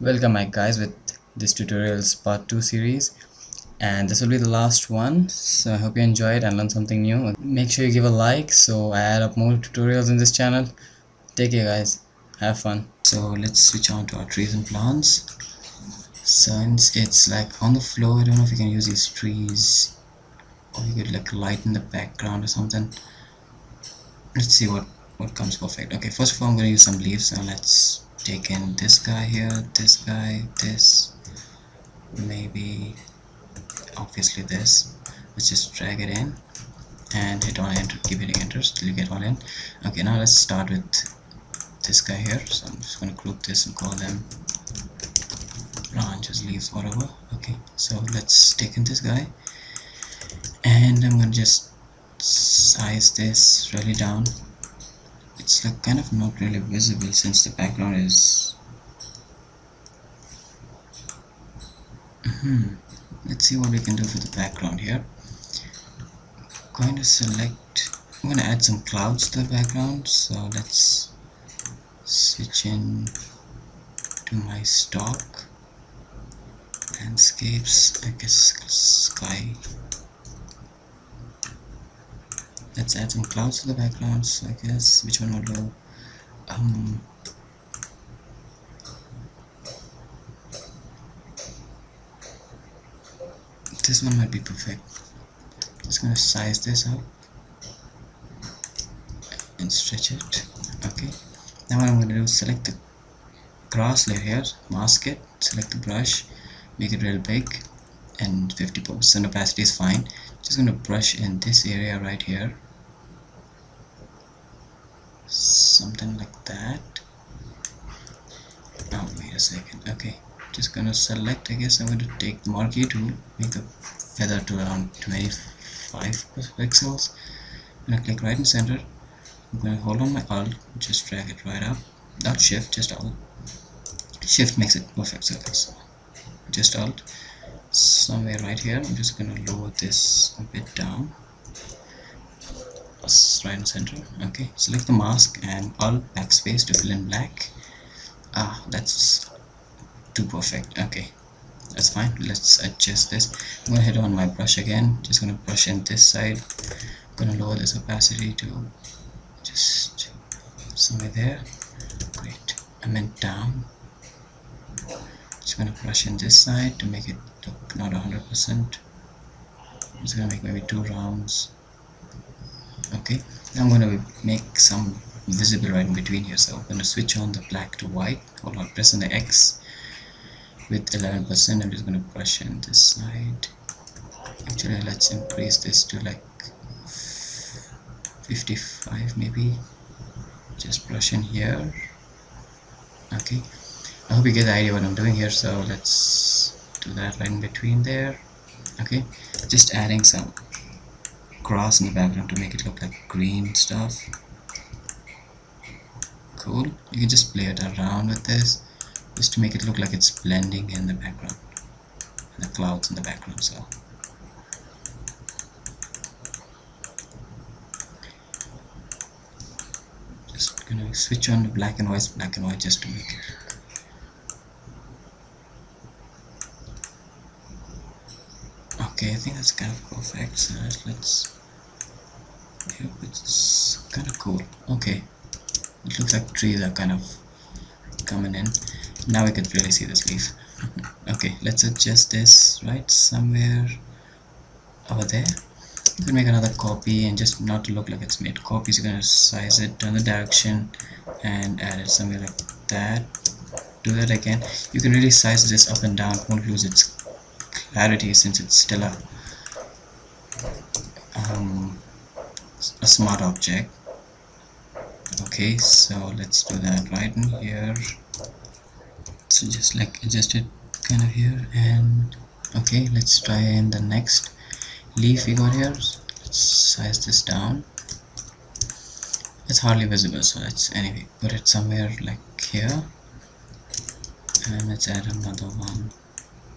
Welcome back guys with this tutorials part 2 series, and this will be the last one, so I hope you enjoyed and learned something new. Make sure you give a like so I add up more tutorials in this channel. Take care guys, have fun. So let's switch on to our trees and plants. Since it's like on the floor, I don't know if you can use these trees or you could like lighten the background or something. Let's see what comes perfect. Okay, first of all I'm going to use some leaves, so let's take in this guy here, this guy, this, maybe obviously this. Let's just drag it in and hit on enter, keep hitting enter till you get all in. Okay, now let's start with this guy here, so I'm just going to group this and call them branches, leaves, whatever. Okay, so let's take in this guy and I'm going to just size this really down. It's like kind of not really visible since the background is let's see what we can do for the background here. I'm going to select, I'm going to add some clouds to the background, so let's switch in to my stock landscapes, I guess sky. Let's add some clouds to the background, so I guess which one would go? This one might be perfect. Just gonna size this up and stretch it. Okay, now what I'm gonna do is select the grass layer here, mask it, select the brush, make it real big, and 50% opacity is fine. Just gonna brush in this area right here, something like that. Oh, wait a second. Okay, just gonna select, I guess I'm going to take the marquee tool, make the feather to around 25 pixels. I'm gonna click right in center. I'm gonna hold on my alt, just drag it right up, not shift, just alt. Shift makes it perfect circle, so just alt. Somewhere right here, I'm just gonna lower this a bit down, right in center. Okay, select the mask and alt backspace to fill in black. That's too perfect. Okay, that's fine. Let's adjust this. I'm gonna hit on my brush again, just gonna brush in this side. I'm gonna lower this opacity to just somewhere there. Great, I meant down. Just gonna brush in this side to make it look not 100%. I'm just gonna make maybe 2 rounds. Okay, now I'm gonna make some visible right in between here, so I'm gonna switch on the black to white. Hold on, press on the X with 11%. I'm just gonna brush in this side. Actually, let's increase this to like 55 maybe. Just brush in here. Okay, I hope you get the idea what I'm doing here, so let's do that right in between there. Okay, just adding some grass in the background to make it look like green stuff. Cool, you can just play it around with this just to make it look like it's blending in the background and the clouds in the background. So just gonna switch on the black and white just to make it. Okay, I think that's kind of perfect. So let's, yep, it's kind of cool. Okay, it looks like trees are kind of coming in. Now we could really see this leaf. Okay, let's adjust this right somewhere over there. You can make another copy, and just not to look like it's made copies, you're gonna size it, turn the direction, and add it somewhere like that. Do that again. You can really size this up and down, it won't lose its clarity since it's still a smart object. Okay, so let's do that right in here. So just like adjust it kind of here, and okay, let's try in the next leaf we got here. Let's size this down. It's hardly visible, so let's anyway put it somewhere like here, and let's add another one.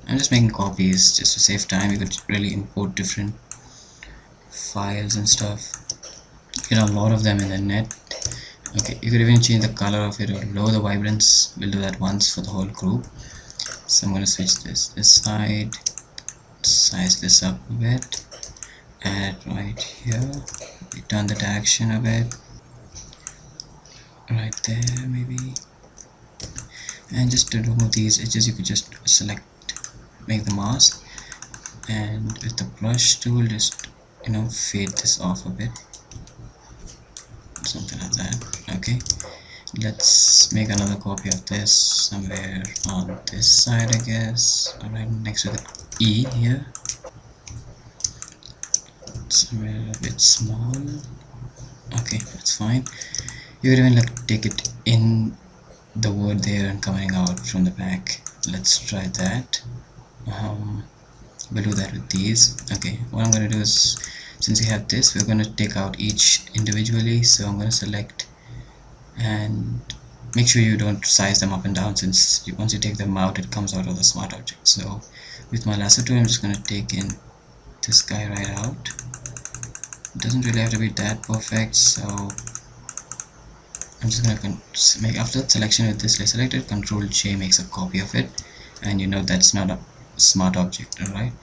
I'm just making copies just to save time. You could really import different files and stuff. Get a lot of them in the net, Okay, you could even change the color of it or lower the vibrance. We'll do that once for the whole group. So I'm going to switch this side, size this up a bit, add it right here, turn the direction a bit, right there maybe, and just to remove these edges you could just select, make the mask, and with the brush tool just fade this off a bit, something like that. Okay, let's make another copy of this somewhere on this side, I guess, right next to the E here, somewhere a bit small. Okay, that's fine. You could even like take it in the word there and coming out from the back. Let's try that. We'll do that with these. Okay, what I'm going to do is, since we have this, we're going to take out each individually. So I'm going to select and make sure you don't size them up and down, since once you take them out it comes out of the smart object. So with my lasso tool I'm just going to take in this guy right out. It doesn't really have to be that perfect, so I'm just going to make, after that selection with this selected, Control J makes a copy of it, and that's not a smart object. Alright,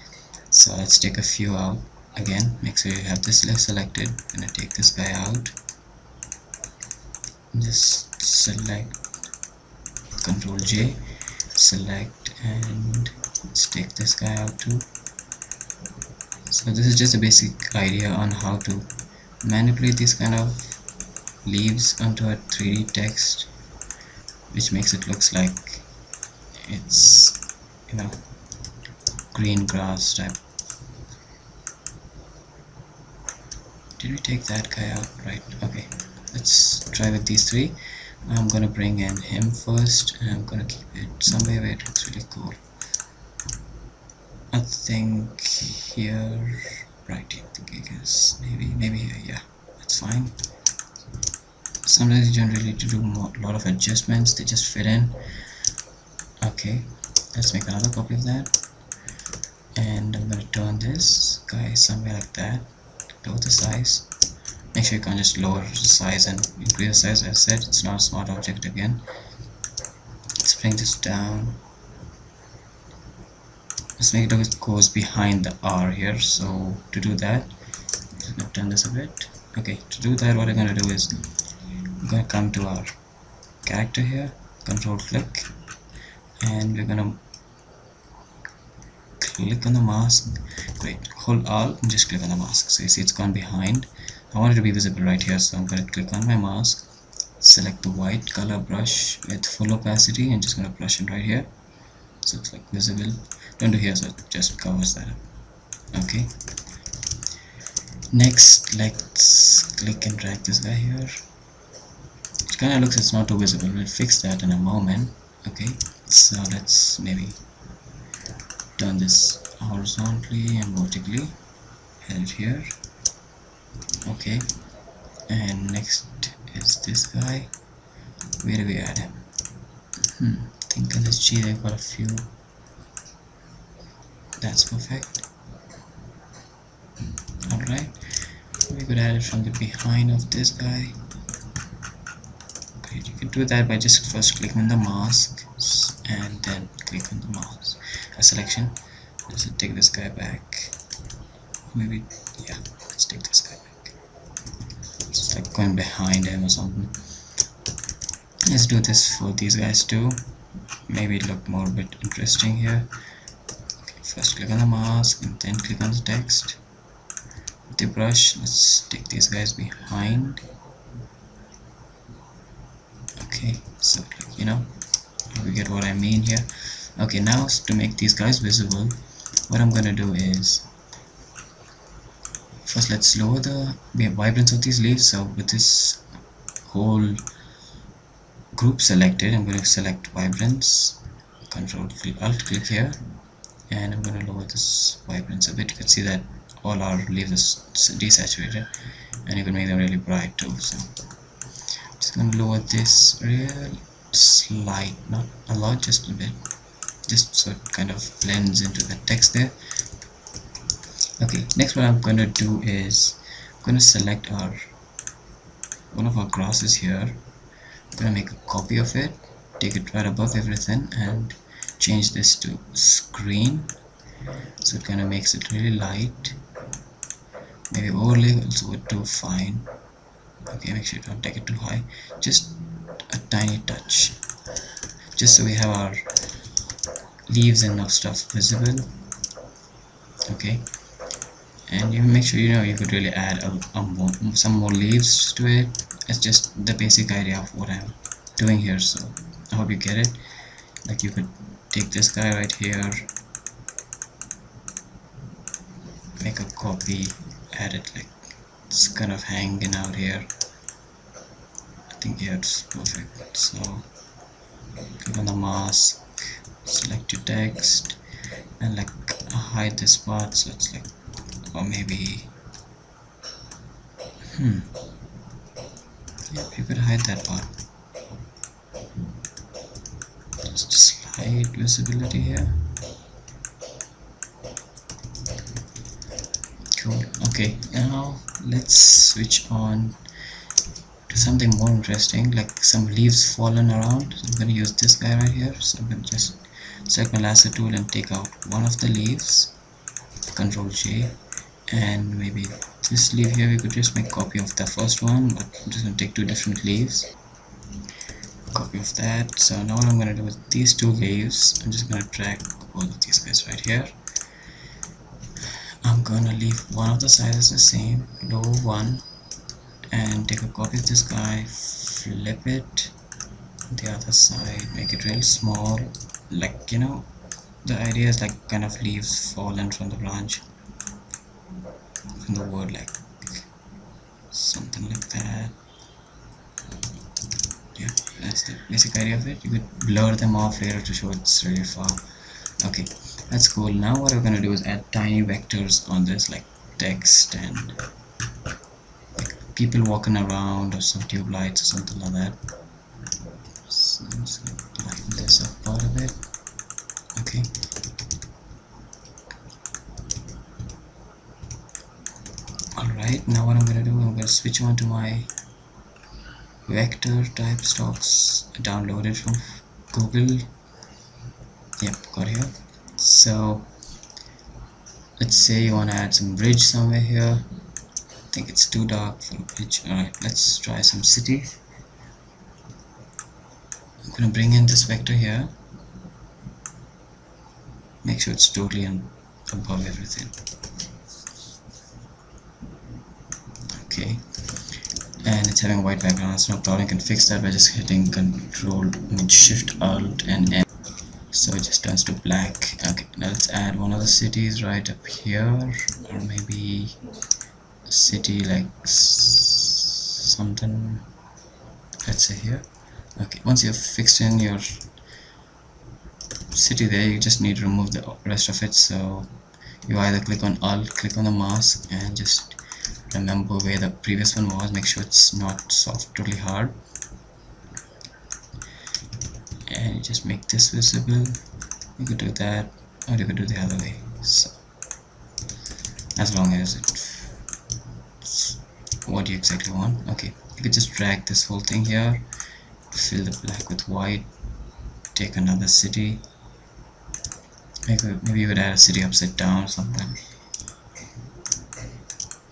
so let's take a few out. Again, make sure you have this list selected. I'm going to take this guy out, just select, Control J, select, and let's take this guy out too. So this is just a basic idea on how to manipulate these kind of leaves onto a 3D text, which makes it looks like it's green grass type. Did we take that guy out? Right, okay, let's try with these three. I'm gonna bring in him first, and I'm gonna keep it somewhere where it looks really cool. I think here, right here, I guess, maybe here, yeah, that's fine. Sometimes you don't really need to do a lot of adjustments, they just fit in. Okay, let's make another copy of that, and I'm going to turn this guy somewhere like that, lower the size. Make sure you can't just lower the size and increase the size. As I said, it's not a smart object again. Let's bring this down. Let's make it look, it goes behind the R here. So to do that, I'm just going to turn this a bit. Okay, to do that, what I'm going to do is I'm going to come to our character here, control click, and we're going to click on the mask. Great, hold Alt and just click on the mask. So you see it's gone behind. I want it to be visible right here, so I'm going to click on my mask, select the white color brush with full opacity, and just going to brush it right here so it's like visible. Don't do here, so it just covers that up. Okay, next let's click and drag this guy here. It kind of looks it's not too visible. We'll fix that in a moment. Okay, so let's maybe turn this horizontally and vertically, head it here. Okay, and next is this guy. Where do we add him? I think in this G they've got a few. That's perfect. Alright, we could add it from the behind of this guy. Great, you can do that by just first clicking on the mask and then click on the mouse selection. Let's take this guy back. Maybe, yeah, let's take this guy back. It's like going behind him or something. Let's do this for these guys too. Maybe it look more a bit interesting here. Okay, first click on the mask and then click on the text. With the brush, let's take these guys behind. Okay, so you get what I mean here. Okay, now to make these guys visible, what I'm gonna do is first let's lower the vibrance of these leaves. So with this whole group selected, I'm going to select vibrance, Control Alt click here, and I'm going to lower this vibrance a bit. You can see that all our leaves are desaturated, and you can make them really bright too. So I'm just going to lower this real slight, not a lot, just a bit, just so it kind of blends into the text there. Okay, next what I'm going to do is I'm going to select our one of our grasses here. I'm gonna make a copy of it, take it right above everything and change this to screen, so it kind of makes it really light. Maybe overlay also would do fine. Okay, make sure you don't take it too high, just a tiny touch, just so we have our leaves and enough stuff visible. Okay, and you make sure you could really add some more leaves to it. It's just the basic idea of what I'm doing here, so I hope you get it. Like, you could take this guy right here, make a copy, add it, like it's kind of hanging out here. I think, yeah, it's perfect. So click on the mask, select your text, and like hide this part, so it's like, or maybe yep, you could hide that part. Just a slight visibility here. Cool. Okay, now let's switch on to something more interesting, like some leaves fallen around. So I'm going to use this guy right here. So I'm going to just select my lasso tool and take out one of the leaves, Control J, and maybe this leaf here we could just make a copy of the first one, but I'm just going to take two different leaves, copy of that. So now what I'm going to do with these two leaves, I'm just going to drag both of these guys right here. I'm going to leave one of the sizes the same, low one, and take a copy of this guy, flip it the other side, make it real small, like, the idea is like kind of leaves fallen from the branch, from the word, like something like that. Yeah, that's the basic idea of it. You could blur them off later to show it's really far. Okay, that's cool. Now what we're gonna do is add tiny vectors on this, like text and like people walking around or some tube lights or something like that. So I'm just gonna lighten this up part of it. Okay. Alright, now what I'm gonna do, I'm gonna switch on to my vector type stocks downloaded from Google. Yep, got here. So let's say you want to add some bridge somewhere here. I think it's too dark for a bridge. Alright, let's try some city. I'm gonna bring in this vector here, make sure it's totally above everything. Okay, and it's having a white background. It's no problem, you can fix that by just hitting Shift Alt and N, so it just turns to black. Okay, now let's add one of the cities right up here, or maybe a city like something, let's say here. Okay, once you've fixed in your city there, you just need to remove the rest of it. So you either click on Alt, click on the mask, and just remember where the previous one was. Make sure it's not soft, totally hard, and you just make this visible. You could do that, or you could do the other way. So as long as it's what you exactly want. Okay, you could just drag this whole thing here, fill the black with white, take another city. Maybe you could add a city upside down or something.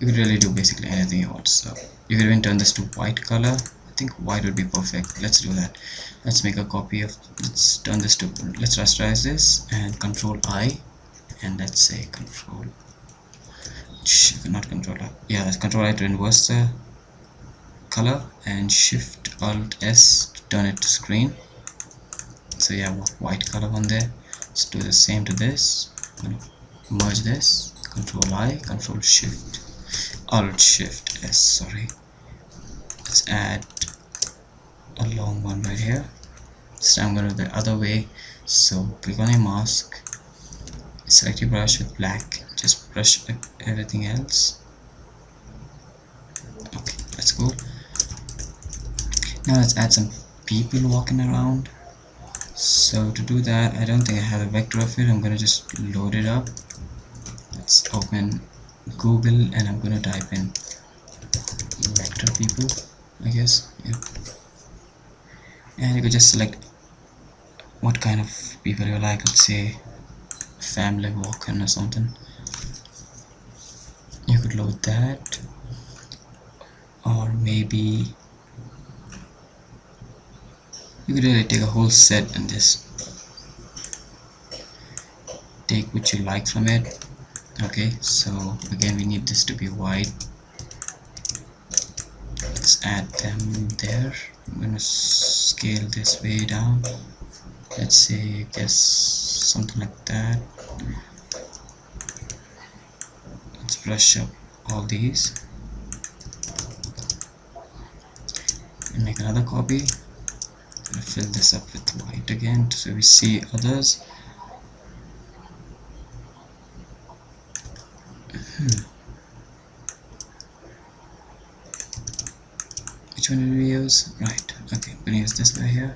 You could really do basically anything you want. So you could even turn this to white color. I think white would be perfect. Let's do that. Let's make a copy of, let's turn this to, let's rasterize this and Control I, and let's say not Control I, yeah, that's Control I to inverse the color, and Shift Alt S to turn it to screen. So yeah, white color one there. Let's do the same to this. I'm gonna merge this, Control I, Control Shift Alt Shift S, sorry. Let's add a long one right here. This time I'm going to do the other way. So click on a mask, select your brush with black, just brush everything else. Okay, that's cool. Now let's add some people walking around. So to do that, I don't think I have a vector of it. I'm going to just load it up. Let's open Google and I'm going to type in vector people. I guess. Yeah. And you could just select what kind of people you like. Let's say family walking or something. You could load that, or maybe you could really take a whole set and just take what you like from it. Okay, so again we need this to be white. Let's add them there. I'm gonna scale this way down. Let's say, I guess something like that. Let's brush up all these and make another copy. Gonna fill this up with white again so we see others. Which one did we use? Right, okay, I'm gonna use this guy here.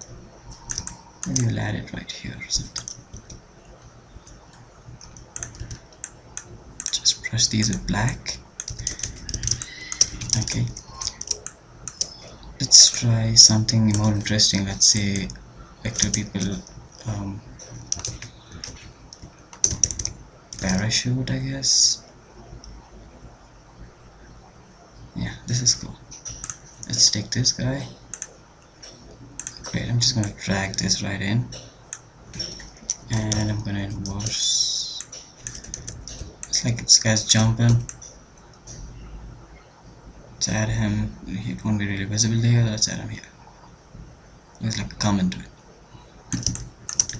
Maybe we'll add it right here or something. Just brush these with black. Okay, let's try something more interesting. Let's say vector people parachute, I guess. Yeah, this is cool. Let's take this guy. Great, I'm just gonna drag this right in and I'm gonna inverse. It's like this guy's jumping. Let's add him. He won't be really visible there. Let's add him here. There's like a comment to it.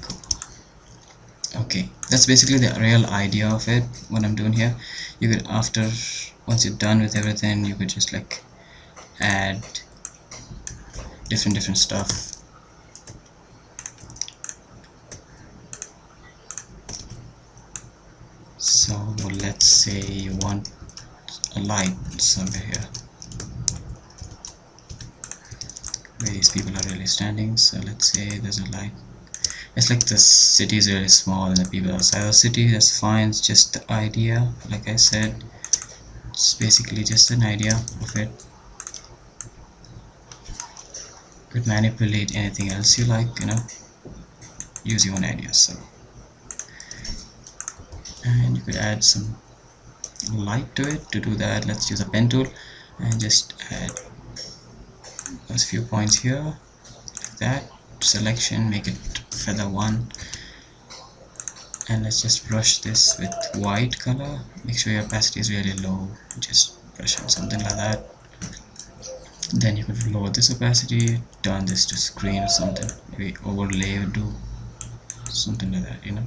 Cool. Okay, that's basically the real idea of it. What I'm doing here, you could once you're done with everything, you could just like add different stuff. So let's say you want a light somewhere here where these people are really standing. So let's say there's a light. It's like the city is really small and the people outside the city. That's fine. It's just the idea. Like I said, it's basically just an idea of it. You could manipulate anything else you like, you know, use your own ideas. So, and you could add some light to it. To do that, let's use a pen tool and just add those few points here, like that. Selection, make it feather 1, and let's just brush this with white color. Make sure your opacity is really low. Just brush on something like that. Then you could lower this opacity, turn this to screen or something, maybe overlay or do something like that, you know.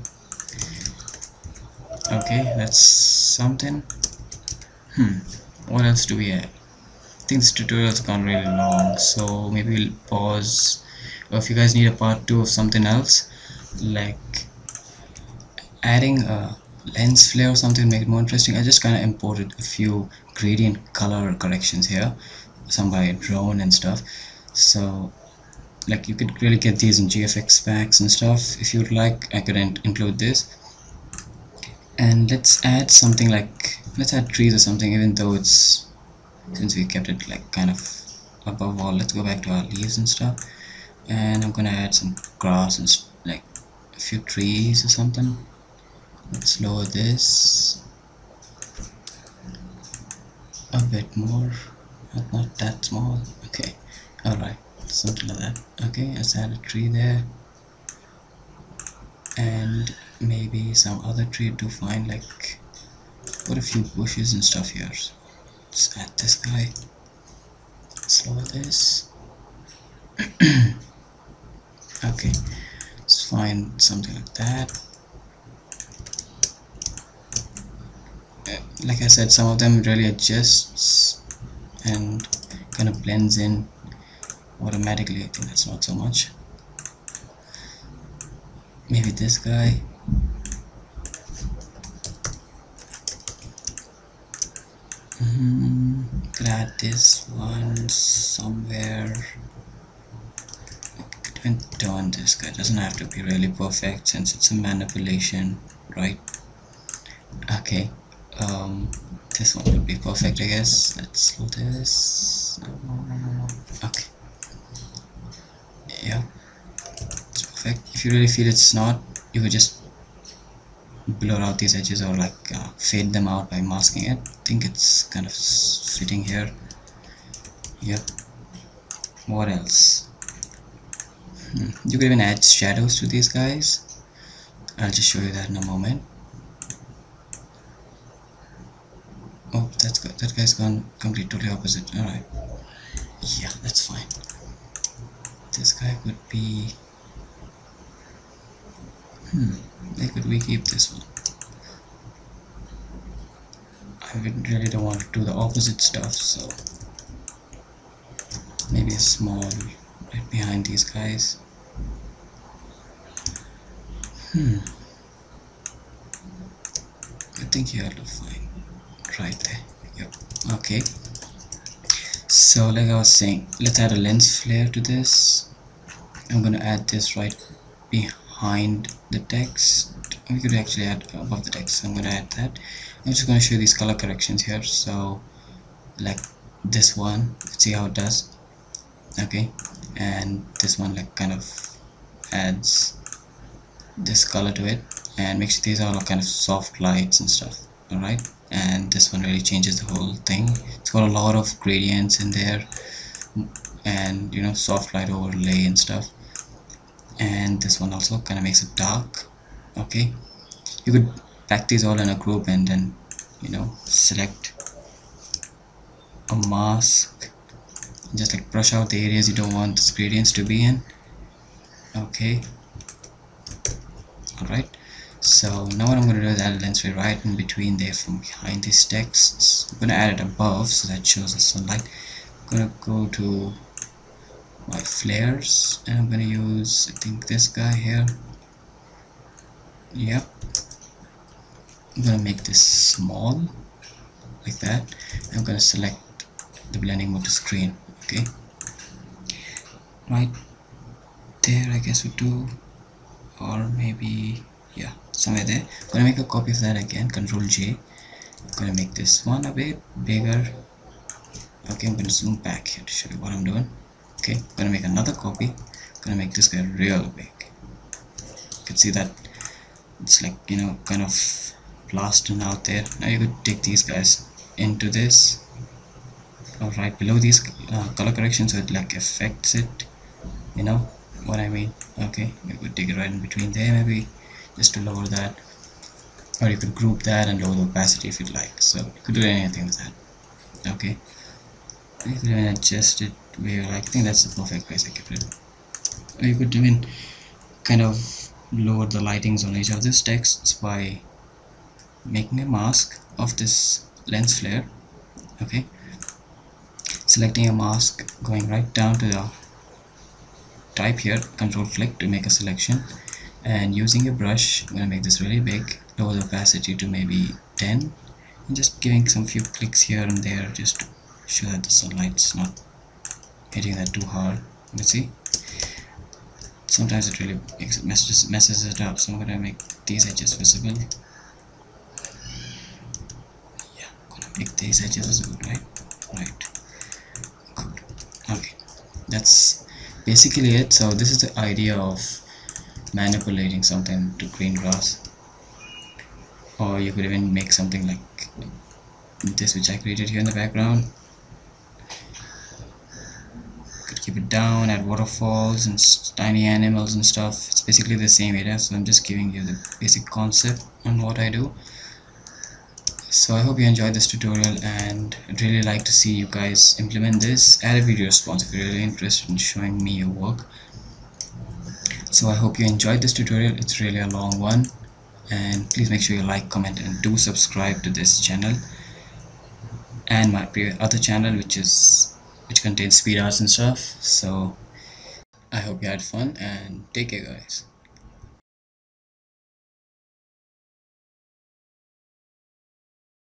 Okay, that's something. What else do we add? I think this tutorial's gone really long, so maybe we'll pause, or if you guys need a part 2 of something else, like adding a lens flare or something, make it more interesting. I just kind of imported a few gradient color corrections here, some by drone and stuff. So like you could really get these in GFX packs and stuff. If you'd like, I could include this. And let's add something like, let's add trees or something, even though it's, since we kept it like kind of above all, let's go back to our leaves and stuff. And I'm gonna add some grass and like a few trees or something. Let's lower this a bit more, not that small. Okay, alright, something like that. Okay, let's add a tree there, and maybe some other tree to find, like put a few bushes and stuff here. Let's add this guy. Let's lower this. Okay, let's find something like that. Like I said, some of them really adjusts and kind of blends in automatically. I think that's not so much. Maybe this guy. Could add this one somewhere. Could even turn this guy. Doesn't have to be really perfect since it's a manipulation, right? Okay. This one would be perfect, I guess. Let's slow this. No. Okay. Yeah, it's perfect. If you really feel it's not, you could just blur out these edges or like fade them out by masking it. I think it's kind of fitting here. Yep. What else? You could even add shadows to these guys. I'll just show you that in a moment. Oh, that guy's gone totally opposite. Alright. Yeah, that's fine. This guy could be... where could we keep this one? I really don't want to do the opposite stuff, so maybe a small right behind these guys. I think here look fine. Right there. Yep. Okay. So like I was saying, let's add a lens flare to this. I'm gonna add this right behind the text. We could actually add above the text. I'm gonna add that. I'm just gonna show these color corrections here. So like this one, let's see how it does. Okay, and this one like kind of adds this color to it, and make sure these are all kind of soft lights and stuff. Alright, and this one really changes the whole thing. It's got a lot of gradients in there, and you know, soft light overlay and stuff. And this one also kind of makes it dark. Okay, you could pack these all in a group and then, you know, select a mask, just like brush out the areas you don't want these gradients to be in. Okay, alright, so now what I'm going to do is add a lens flare right in between there from behind these texts. I'm going to add it above so that shows the sunlight. I'm going to go to my flares and I'm going to use, I think, this guy here. Yep, I'm going to make this small like that. I'm going to select the blending mode to screen. Okay, right there I guess would do, or maybe, yeah, somewhere there. I'm going to make a copy of that again, Control J. I'm going to make this one a bit bigger. Okay, I'm going to zoom back here to show you what I'm doing. Okay, I'm going to make another copy. I'm going to make this guy real big. You can see that it's like, you know, kind of blasting out there. Now you could take these guys into this, or right below these color corrections, so it like affects it, you know what I mean. Okay, you could take it right in between there, maybe just to lower that, or you could group that and lower the opacity if you'd like. So you could do anything with that. Okay, you could even adjust it where you like. I think that's the perfect place I kept it. Or you could even kind of lower the lightings on each of these texts by making a mask of this lens flare. Okay, selecting a mask, going right down to the type here, control click to make a selection, and using a brush, I'm going to make this really big, lower the opacity to maybe 10, and just giving some few clicks here and there just to show that the sunlight's not hitting that too hard. You can see sometimes it really messes it up, so I'm going to make these edges visible. Yeah, I'm going to make these edges visible, right, good. Okay, that's basically it. So this is the idea of manipulating something to green grass, or you could even make something like this which I created here in the background. Could keep it down, add waterfalls and tiny animals and stuff. It's basically the same area, so I'm just giving you the basic concept on what I do. So I hope you enjoyed this tutorial, and I'd really like to see you guys implement this. Add a video response if you're really interested in showing me your work. So I hope you enjoyed this tutorial. It's really a long one, and please make sure you like, comment, and do subscribe to this channel and my other channel which contains speed arts and stuff. So I hope you had fun, and take care guys.